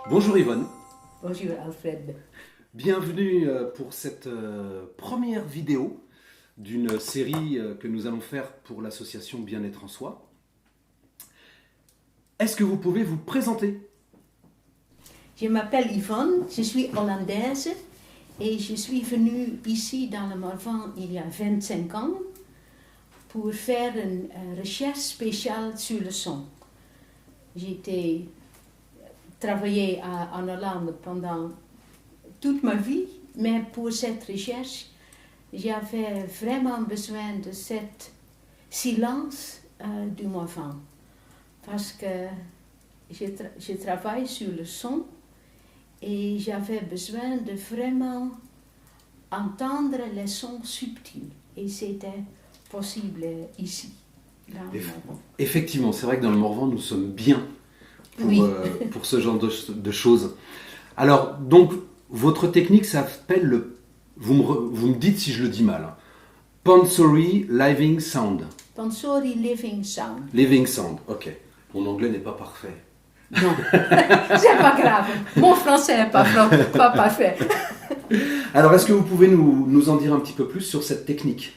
Bonjour Yvonne. Bonjour Alfred. Bienvenue pour cette première vidéo d'une série que nous allons faire pour l'association Bien-être en Soi. Est-ce que vous pouvez vous présenter? Je m'appelle Yvonne, je suis hollandaise et je suis venue ici dans le Morvan il y a 25 ans pour faire une recherche spéciale sur le son. J'ai travaillé en Hollande pendant toute ma vie, mais pour cette recherche, j'avais vraiment besoin de cet silence du Morvan. Parce que je travaille sur le son et j'avais besoin de vraiment entendre les sons subtils. Et c'était possible ici, dans le Morvan. Effectivement, c'est vrai que dans le Morvan, nous sommes bien pour, Oui. pour ce genre de choses. Alors, donc, votre technique s'appelle le... Vous me dites si je le dis mal. Hein. Pansori Living Sound. Pansori Living Sound. Living Sound, ok. Mon anglais n'est pas parfait. Non, c'est pas grave. Mon français n'est pas parfait. Alors, est-ce que vous pouvez nous en dire un petit peu plus sur cette technique?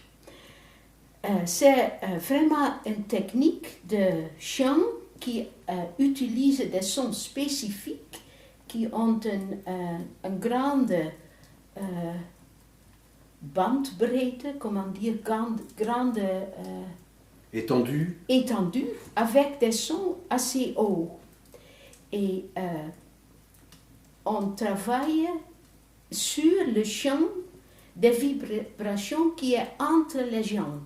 C'est vraiment une technique de chant qui utilise des sons spécifiques qui ont une grande bandbreedte, comment dire, grande étendue avec des sons assez hauts. Et on travaille sur le champ des vibrations qui est entre les gens.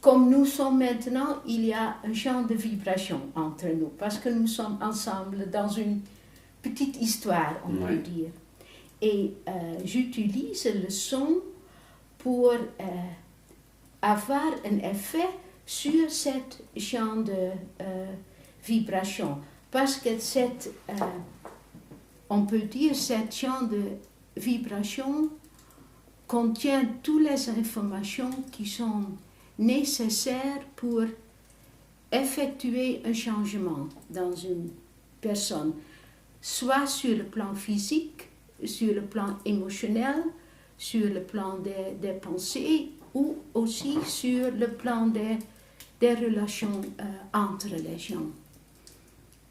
Comme nous sommes maintenant, il y a un champ de vibrations entre nous, parce que nous sommes ensemble dans une petite histoire, on peut dire. Et j'utilise le son pour avoir un effet sur cet champ de vibration. Parce que on peut dire, cet champ de vibration contient toutes les informations qui sont nécessaires pour effectuer un changement dans une personne, soit sur le plan physique, sur le plan émotionnel, sur le plan des pensées ou aussi sur le plan des relations entre les gens.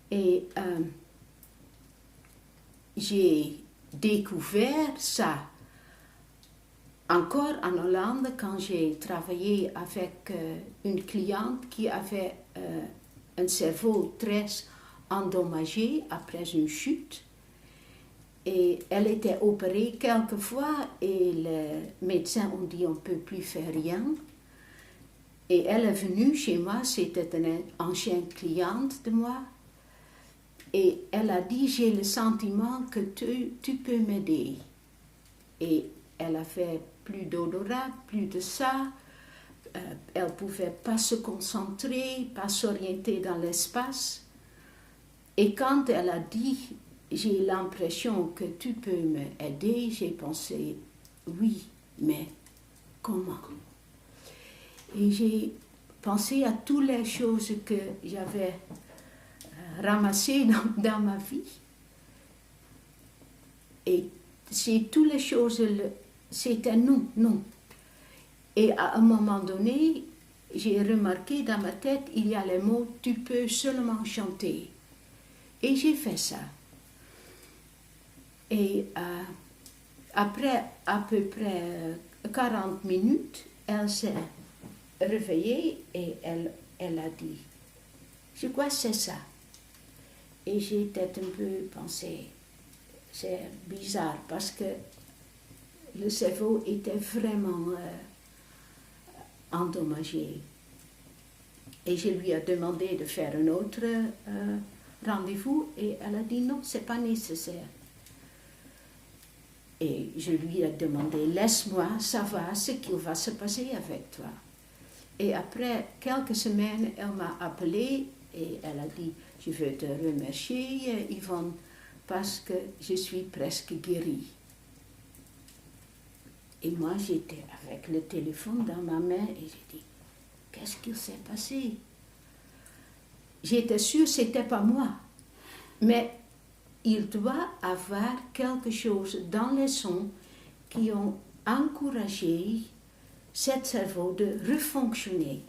Et j'ai découvert ça encore en Hollande quand j'ai travaillé avec une cliente qui avait un cerveau très endommagé après une chute. Et elle était opérée quelques fois et les médecins ont dit on ne peut plus faire rien. Et elle est venue chez moi, c'était une ancienne cliente de moi. Et elle a dit, j'ai le sentiment que tu peux m'aider. Et elle a fait plus d'odorat, plus de ça. Elle ne pouvait pas se concentrer, pas s'orienter dans l'espace. Et quand elle a dit, j'ai l'impression que tu peux m'aider, j'ai pensé, oui, mais comment? Et j'ai pensé à toutes les choses que j'avais ramassées dans ma vie. Et c'est toutes les choses, c'était non. Et à un moment donné, j'ai remarqué dans ma tête, il y a les mots, tu peux seulement chanter. Et j'ai fait ça. Et après à peu près 40 minutes, elle s'est réveillée et elle a dit, je crois que c'est ça. Et j'ai peut-être un peu pensé, c'est bizarre parce que le cerveau était vraiment endommagé. Et je lui ai demandé de faire un autre rendez-vous et elle a dit non, c'est pas nécessaire. Et je lui ai demandé, laisse-moi savoir ce qui va se passer avec toi. Et après quelques semaines, elle m'a appelée et elle a dit, je veux te remercier, Yvonne, parce que je suis presque guérie. Et moi, j'étais avec le téléphone dans ma main et j'ai dit, qu'est-ce qui s'est passé? J'étais sûre que ce n'était pas moi. Mais il doit avoir quelque chose dans les sons qui ont encouragé cet cerveau de refonctionner.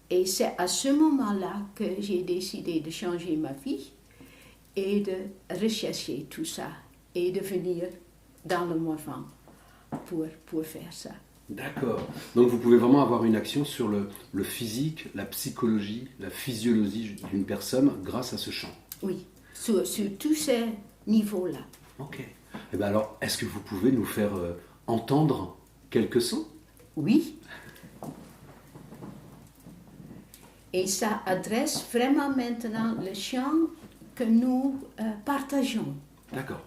Et c'est à ce moment-là que j'ai décidé de changer ma vie et de rechercher tout ça et de venir dans le mouvement pour faire ça. D'accord. Donc vous pouvez vraiment avoir une action sur le physique, la psychologie, la physiologie d'une personne grâce à ce chant. Oui, sur tous ces niveaux-là. Ok. Et bien alors, est-ce que vous pouvez nous faire entendre quelques sons? Oui. Et ça adresse vraiment maintenant le chant que nous partageons. D'accord.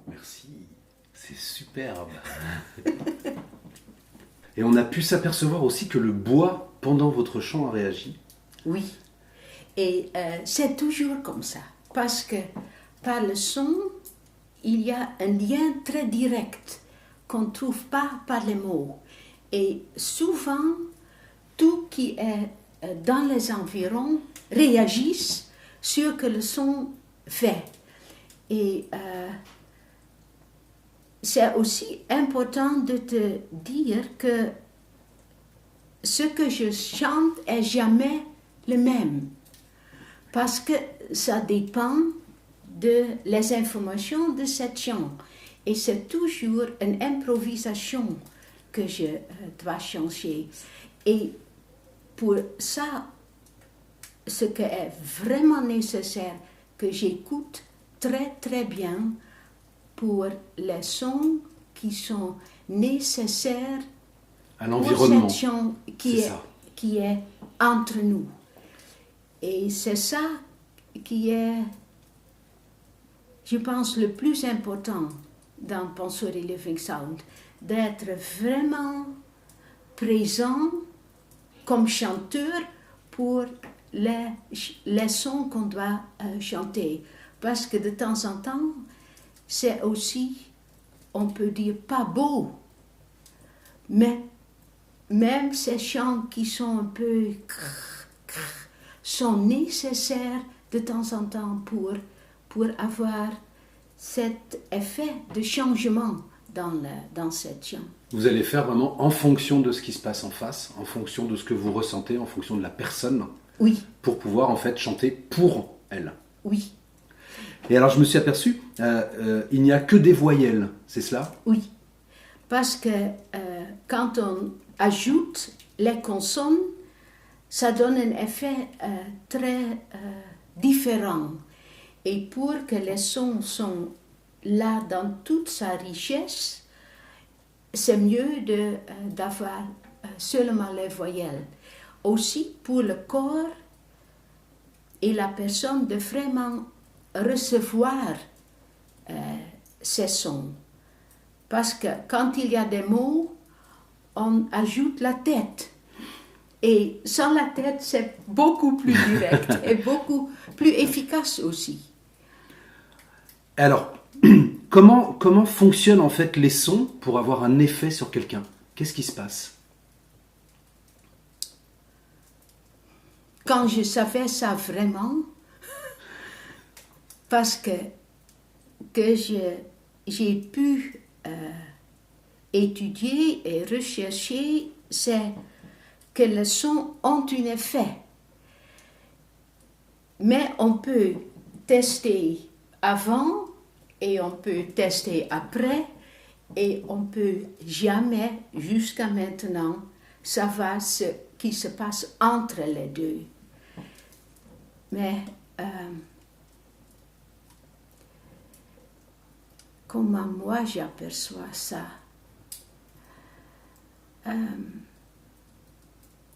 Merci, c'est superbe. Et on a pu s'apercevoir aussi que le bois, pendant votre chant, a réagi. Oui. Et c'est toujours comme ça. Parce que par le son, il y a un lien très direct qu'on ne trouve pas par les mots. Et souvent, tout qui est dans les environs réagissent sur ce que le son fait. Et c'est aussi important de te dire que ce que je chante est jamais le même. Parce que ça dépend de les informations de cette chant. Et c'est toujours une improvisation que je dois changer. Et pour ça, ce qui est vraiment nécessaire, que j'écoute très très bien pour les sons qui sont nécessaires À l'environnement. pour cette chant qui est entre nous. Et c'est ça qui est, je pense, le plus important dans Pansori Living Sound, d'être vraiment présent comme chanteur pour les sons qu'on doit chanter. Parce que de temps en temps, c'est aussi, on peut dire, pas beau. Mais même ces chants qui sont un peu sont nécessaires de temps en temps pour avoir cet effet de changement dans cette chant. Vous allez faire vraiment en fonction de ce qui se passe en face, en fonction de ce que vous ressentez, en fonction de la personne, Oui, pour pouvoir en fait chanter pour elle. oui, Et alors je me suis aperçu, il n'y a que des voyelles, c'est cela? oui. Parce que quand on ajoute les consonnes, ça donne un effet très différent. Et pour que les sons sont là dans toute sa richesse, c'est mieux d'avoir seulement les voyelles. Aussi pour le corps et la personne de vraiment recevoir ces sons. Parce que quand il y a des mots, on ajoute la tête. Et sans la tête, c'est beaucoup plus direct et beaucoup plus efficace aussi. Alors, comment fonctionnent en fait les sons pour avoir un effet sur quelqu'un? Qu'est-ce qui se passe? Quand je savais ça vraiment, parce que j'ai pu étudié et recherché, c'est que les sons ont un effet. Mais on peut tester avant et on peut tester après et on peut jamais, jusqu'à maintenant, savoir ce qui se passe entre les deux. Mais comment moi j'aperçois ça?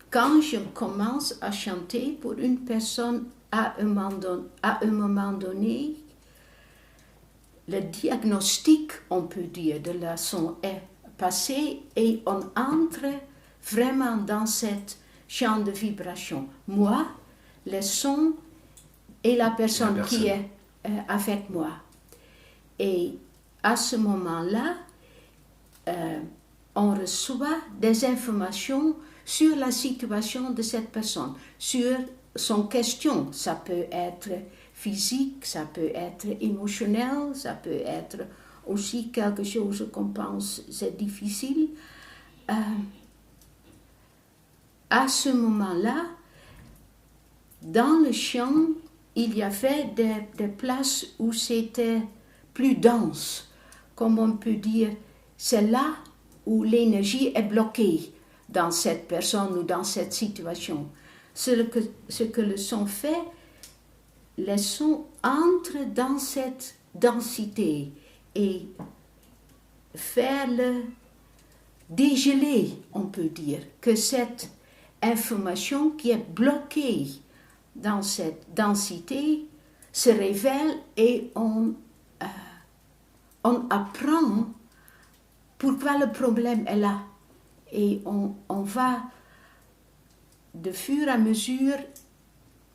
Quand je commence à chanter pour une personne à un moment donné, le diagnostic, on peut dire, de la son est passé et on entre vraiment dans cette champ de vibration. Moi, le son et la personne qui est avec moi. Et à ce moment-là, on reçoit des informations sur la situation de cette personne, sur son question. Ça peut être physique, ça peut être émotionnel, ça peut être aussi quelque chose qu'on pense c'est difficile. À ce moment-là, dans le chant, il y avait des places où c'était plus dense, comme on peut dire, c'est là où l'énergie est bloquée dans cette personne ou dans cette situation. Ce que le son fait, le son entre dans cette densité et faire le dégeler, on peut dire, que cette information qui est bloquée dans cette densité se révèle et on apprend pourquoi le problème est là. Et on va, de fur et à mesure,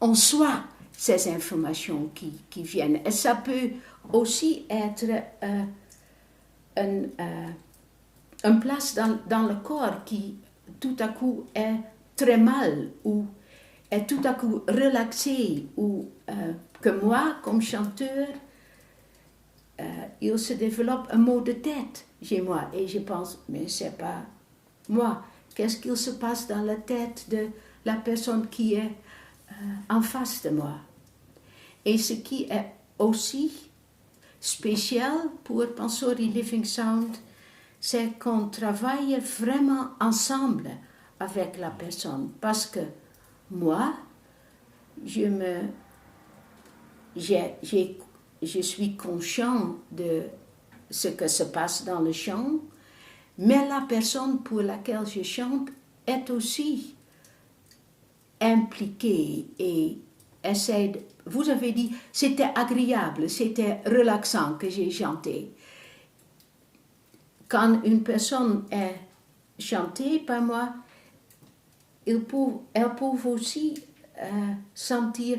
on soit ces informations qui viennent. Et ça peut aussi être une place dans le corps qui tout à coup est très mal ou est tout à coup relaxé ou que moi, comme chanteur, il se développe un mot de tête chez moi et je pense, mais c'est pas moi. Qu'est-ce qu'il se passe dans la tête de la personne qui est en face de moi? Et ce qui est aussi spécial pour Pansori Living Sound, c'est qu'on travaille vraiment ensemble avec la personne. Parce que moi, je suis conscient de ce que se passe dans le chant, mais la personne pour laquelle je chante est aussi impliquée et essaie de... Vous avez dit, c'était agréable, c'était relaxant que j'ai chanté. Quand une personne est chantée par moi, elle peut aussi sentir,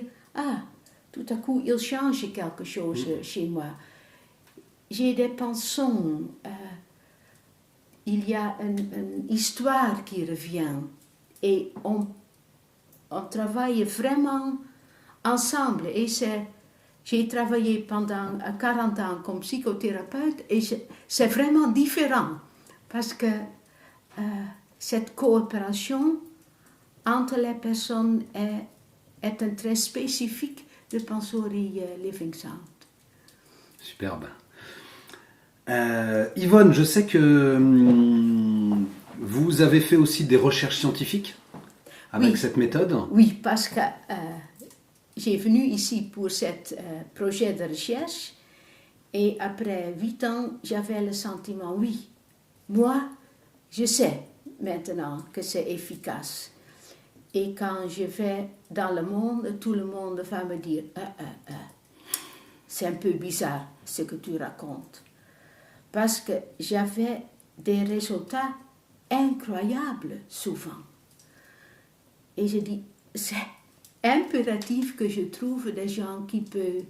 tout à coup, il change quelque chose chez moi. J'ai des pensons, il y a une histoire qui revient et on travaille vraiment ensemble. Et j'ai travaillé pendant 40 ans comme psychothérapeute et c'est vraiment différent parce que cette coopération entre les personnes est un trait spécifique de Pansori Living Sound. Superbe. Yvonne, je sais que vous avez fait aussi des recherches scientifiques avec cette méthode. Oui, parce que j'ai venu ici pour ce projet de recherche et après 8 ans, j'avais le sentiment, oui, moi, je sais maintenant que c'est efficace. Et quand je vais dans le monde, tout le monde va me dire, c'est un peu bizarre ce que tu racontes. Parce que j'avais des résultats incroyables souvent. Et je dis, c'est impératif que je trouve des gens qui peuvent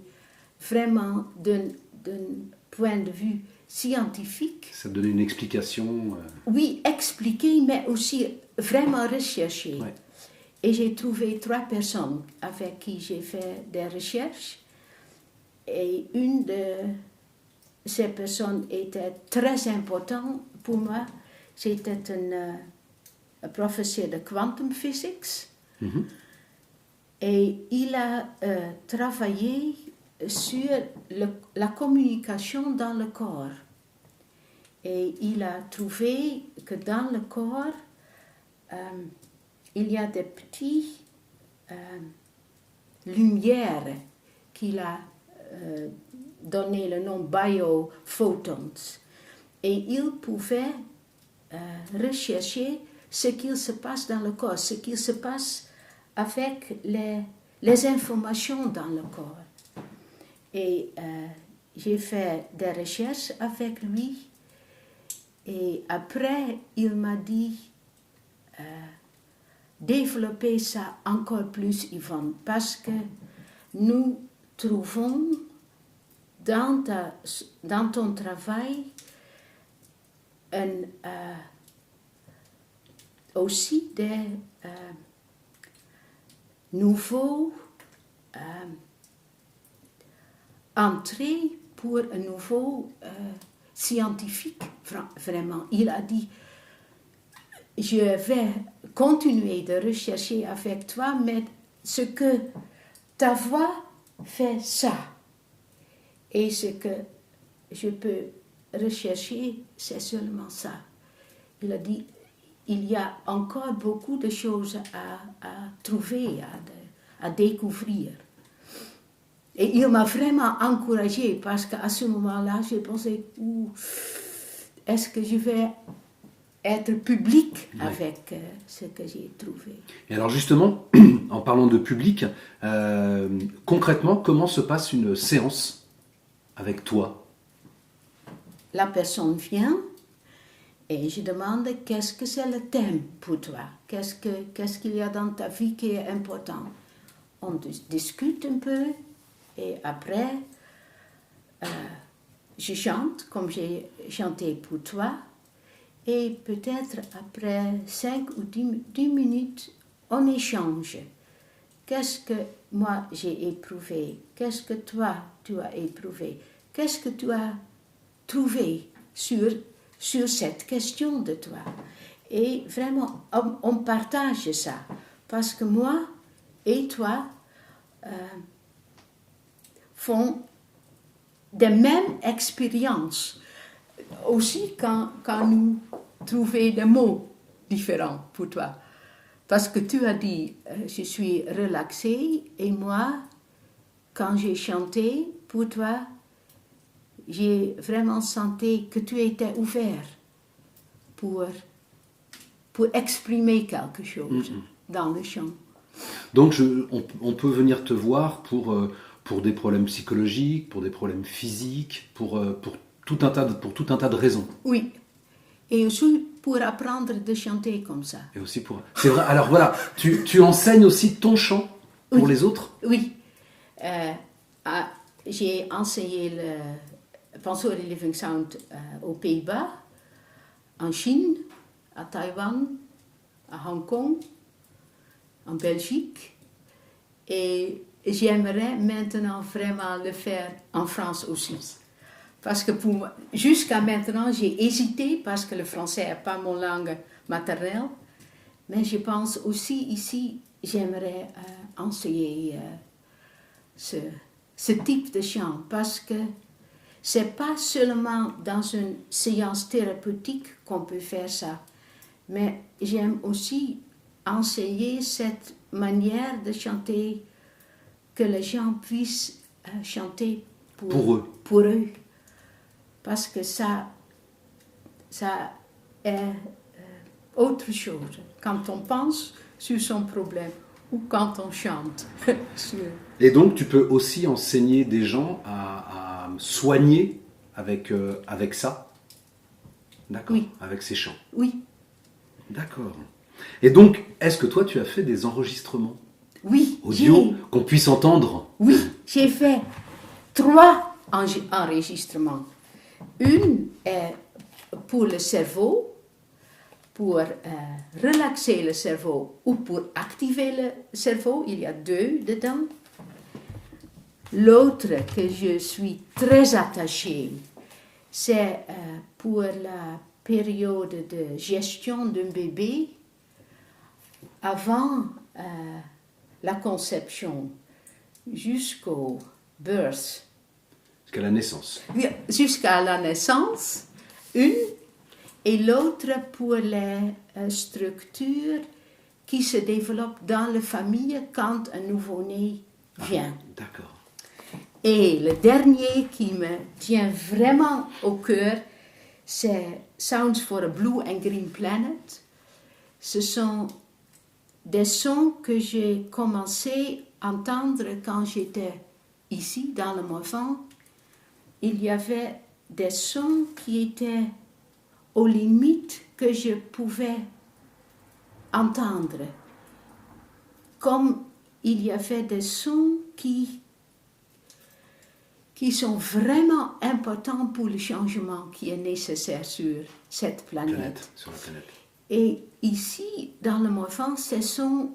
vraiment, d'un point de vue scientifique... Ça donne une explication. Oui, expliquer, mais aussi vraiment rechercher. Ouais. Et j'ai trouvé 3 personnes avec qui j'ai fait des recherches. Et une de cette personne était très importante pour moi. C'était un professeur de quantum physics. Mhm. Et il a travaillé sur la communication dans le corps. Et il a trouvé que dans le corps, il y a des petites lumières qu'il a donné le nom biophotons. Et il pouvait rechercher ce qu'il se passe dans le corps, ce qu'il se passe avec les informations dans le corps. Et j'ai fait des recherches avec lui. Et après, il m'a dit, développer ça encore plus, Yvonne, parce que nous trouvons dans ton travail aussi des nouveaux entrées pour un nouveau scientifique, vraiment. Il a dit, je vais continuer de rechercher avec toi, mais ce que ta voix fait ça, et ce que je peux rechercher, c'est seulement ça. Il a dit, il y a encore beaucoup de choses à trouver, à découvrir. Et il m'a vraiment encouragée parce qu'à ce moment-là, j'ai pensé, est-ce que je vais être public avec ce que j'ai trouvé. Et alors justement, en parlant de public, concrètement, comment se passe une séance avec toi? La personne vient et je demande qu'est-ce que c'est le thème pour toi, qu'est-ce qu'il y a dans ta vie qui est important. On discute un peu et après, je chante comme j'ai chanté pour toi. Et peut-être après 5 ou 10 minutes, on échange. Qu'est-ce que moi j'ai éprouvé? Qu'est-ce que toi tu as éprouvé? Qu'est-ce que tu as trouvé sur cette question de toi? Et vraiment, on partage ça. Parce que moi et toi font des mêmes expériences. Aussi quand nous trouvons des mots différents pour toi. Parce que tu as dit, je suis relaxée, et moi, quand j'ai chanté pour toi, j'ai vraiment senti que tu étais ouvert pour exprimer quelque chose dans le chant. Donc on peut venir te voir pour des problèmes psychologiques, pour des problèmes physiques, pour tout un tas de raisons. Oui, et aussi pour apprendre de chanter comme ça. Et aussi pour... C'est vrai, alors voilà, tu enseignes aussi ton chant pour les autres? Oui, j'ai enseigné le Pansori Living Sound aux Pays-Bas, en Chine, à Taïwan, à Hong Kong, en Belgique, et j'aimerais maintenant vraiment le faire en France aussi. Parce que jusqu'à maintenant, j'ai hésité parce que le français n'est pas mon langue maternelle. Mais je pense aussi ici, j'aimerais enseigner ce type de chant. Parce que ce n'est pas seulement dans une séance thérapeutique qu'on peut faire ça. Mais j'aime aussi enseigner cette manière de chanter, que les gens puissent chanter pour eux. Parce que ça est autre chose quand on pense sur son problème ou quand on chante. Et donc tu peux aussi enseigner des gens à soigner avec ça? D'accord. Oui. Avec ces chants? Oui. D'accord. Et donc, est-ce que toi tu as fait des enregistrements? Oui. Audio qu'on puisse entendre? Oui, j'ai fait 3 enregistrements. Une est pour le cerveau, pour relaxer le cerveau ou pour activer le cerveau. Il y a 2 dedans. L'autre que je suis très attachée c'est pour la période de gestion d'un bébé avant la conception jusqu'au birth. Jusqu'à la naissance. Jusqu'à la naissance, une, et l'autre pour les structures qui se développent dans la famille quand un nouveau-né vient. D'accord. Et le dernier qui me tient vraiment au cœur, c'est Sounds for a Blue and Green Planet. Ce sont des sons que j'ai commencé à entendre quand j'étais ici, dans le Morvan. Il y avait des sons qui étaient aux limites que je pouvais entendre. Comme il y avait des sons qui sont vraiment importants pour le changement qui est nécessaire sur cette planète. Sur la planète. Et ici, dans le Morvan, ces sons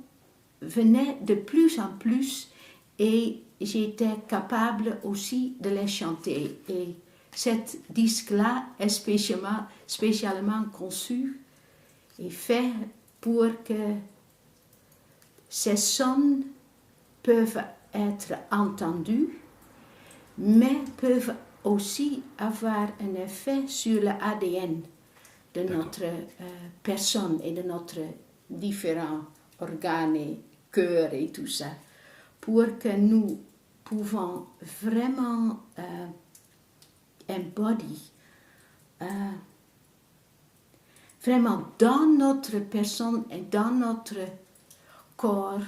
venaient de plus en plus et j'étais capable aussi de les chanter. Et cet disque-là est spécialement conçu et fait pour que ces sons peuvent être entendus, mais peuvent aussi avoir un effet sur l'ADN de notre personne et de notre différents organes et cœur et tout ça, pour que nous pouvons vraiment embody, vraiment dans notre personne et dans notre corps,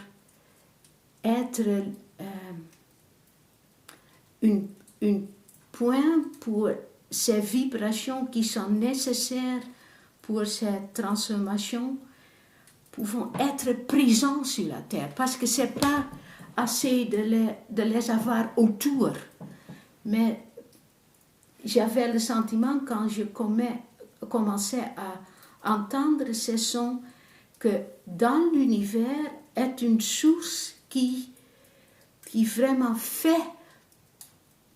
être un point pour ces vibrations qui sont nécessaires pour cette transformation, pouvons être présents sur la Terre, parce que ce n'est pas assez de les avoir autour. Mais j'avais le sentiment, quand je commençais à entendre ces sons, que dans l'univers est une source qui vraiment fait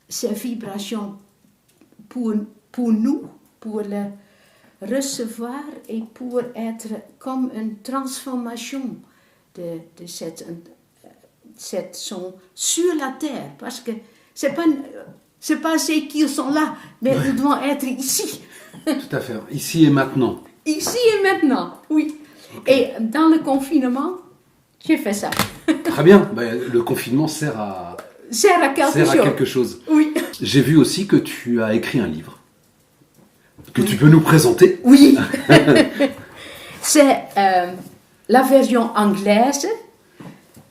ces vibrations pour nous, pour le recevoir et pour être comme une transformation de cette son sur la terre, parce que c'est pas ceux qui sont là, mais ils doivent être ici. Tout à fait, ici et maintenant. Ici et maintenant, oui. Okay. Et dans le confinement, j'ai fait ça. Très bien, le confinement sert à quelque chose. Oui. J'ai vu aussi que tu as écrit un livre, que tu peux nous présenter. Oui. C'est la version anglaise.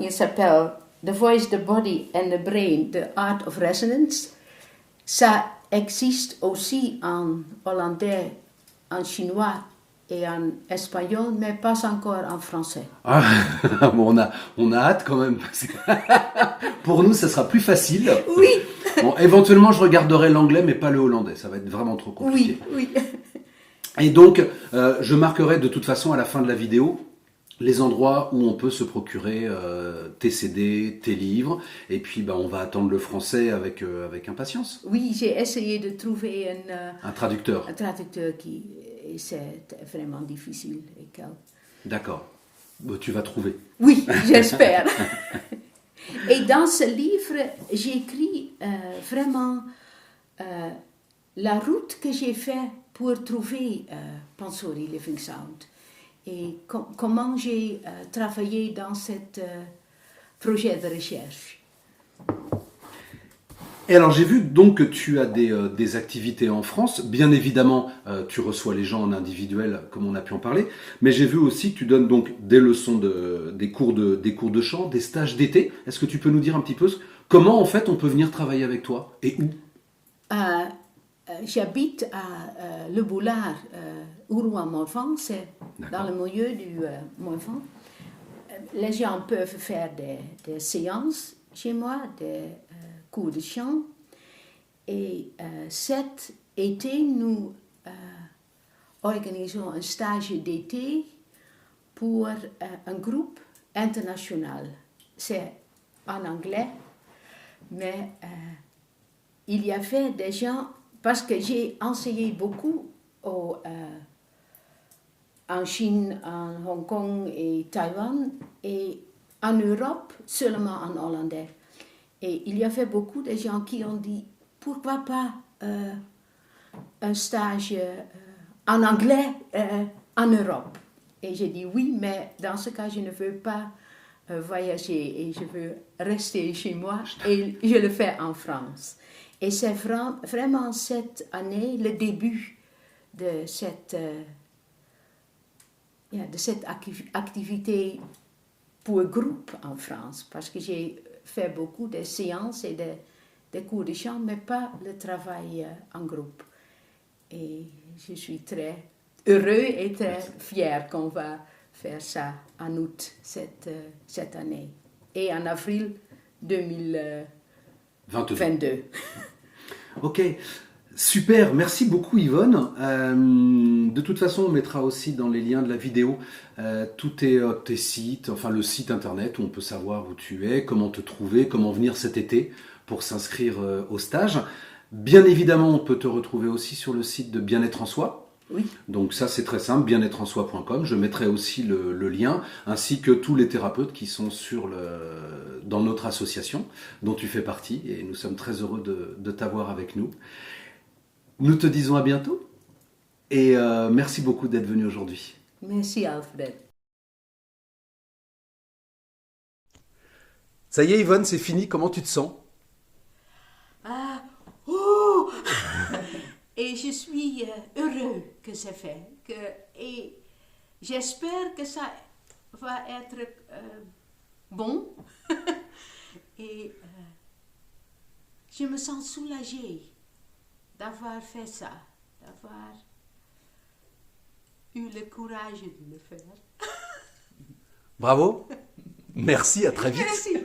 Il s'appelle The Voice, the Body and the Brain, The Art of Resonance. Ça existe aussi en hollandais, en chinois et en espagnol, mais pas encore en français. Ah, bon, on a hâte quand même. Parce que pour nous, ça sera plus facile. Oui. Bon, éventuellement, je regarderai l'anglais, mais pas le hollandais. Ça va être vraiment trop compliqué. Oui. Et donc, je marquerai de toute façon à la fin de la vidéo les endroits où on peut se procurer tes CD, tes livres. Et puis, on va attendre le français avec impatience. Oui, j'ai essayé de trouver un traducteur. Un traducteur c'est vraiment difficile. D'accord. Tu vas trouver. Oui, j'espère. Et dans ce livre, j'écris vraiment la route que j'ai faite pour trouver Pansori Living Sound. Et comment j'ai travaillé dans ce projet de recherche. Et alors j'ai vu donc que tu as des activités en France. Bien évidemment, tu reçois les gens en individuel, comme on a pu en parler. Mais j'ai vu aussi que tu donnes donc des leçons, des cours de chant, des stages d'été. Est-ce que tu peux nous dire un petit peu comment en fait on peut venir travailler avec toi et où? J'habite à Le Boulard, Ourouen-Morvan, c'est dans le milieu du Morvan. Les gens peuvent faire des séances chez moi, des cours de chant. Et cet été, nous organisons un stage d'été pour un groupe international. C'est en anglais, mais il y avait des gens parce que j'ai enseigné beaucoup en Chine, en Hong Kong et Taïwan, et en Europe seulement en hollandais. Et il y avait beaucoup de gens qui ont dit, pourquoi pas un stage en anglais en Europe? Et j'ai dit oui, mais dans ce cas, je ne veux pas voyager et je veux rester chez moi et je le fais en France. Et c'est vraiment cette année le début de cette activité pour groupe en France, parce que j'ai fait beaucoup de séances et de cours de chant, mais pas le travail en groupe. Et je suis très heureux et très fière qu'on va faire ça en août cette année et en avril 2022. Ok, super, merci beaucoup Yvonne. De toute façon, on mettra aussi dans les liens de la vidéo tous tes sites, enfin le site internet où on peut savoir où tu es, comment te trouver, comment venir cet été pour s'inscrire au stage. Bien évidemment, on peut te retrouver aussi sur le site de Bien-être en soi. Oui. Donc ça, c'est très simple, bien-être-en-soi.com. Je mettrai aussi le lien, ainsi que tous les thérapeutes qui sont dans notre association, dont tu fais partie. Et nous sommes très heureux de t'avoir avec nous. Nous te disons à bientôt. Et merci beaucoup d'être venu aujourd'hui. Merci Alfred. Ça y est Yvonne, c'est fini. Comment tu te sens? Et je suis heureux que c'est fait. Et j'espère que ça va être bon. Et je me sens soulagée d'avoir fait ça, d'avoir eu le courage de le faire. Bravo. Merci, à très vite. Merci.